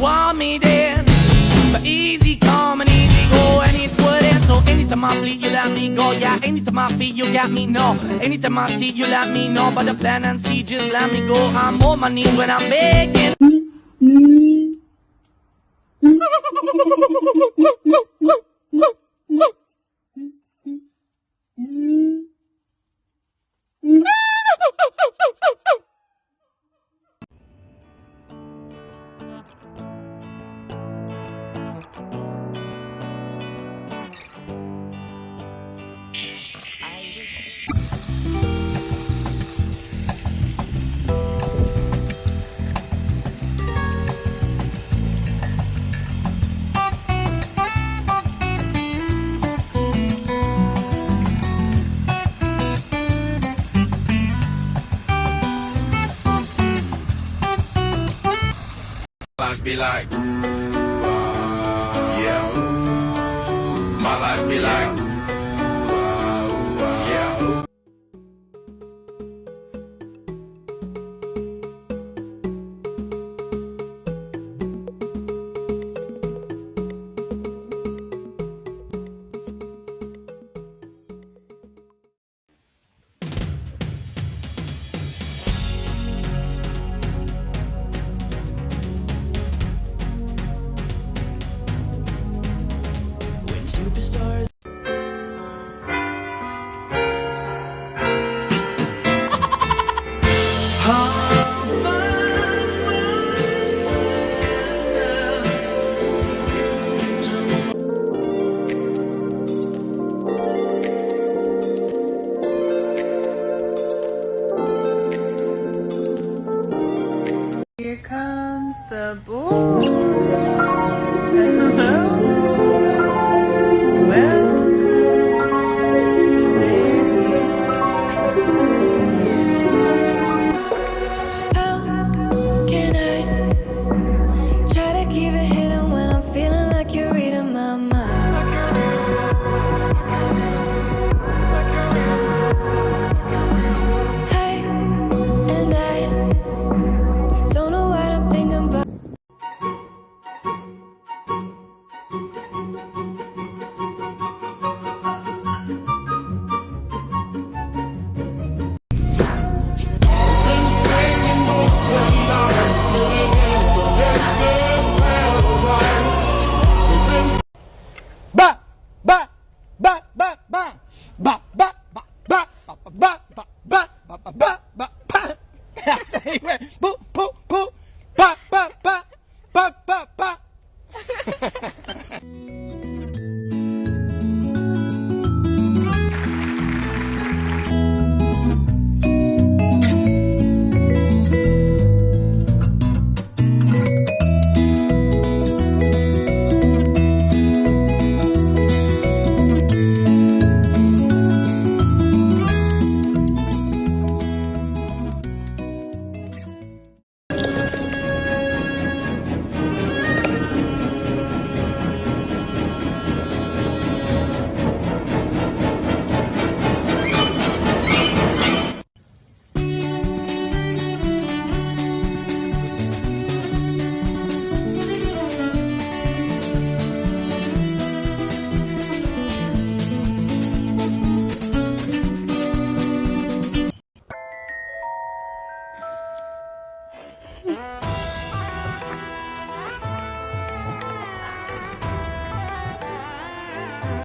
want me then. But easy come and easy go, and it wouldn't. So anytime I bleed, you let me go. Yeah, anytime I feel, you got me, no. Anytime I see, you let me know. But the plan and see, just let me go. I'm on my knees when I'm begging. Life be like, yeah. My life be like, yeah. Superstars. Here comes the bull. Hello.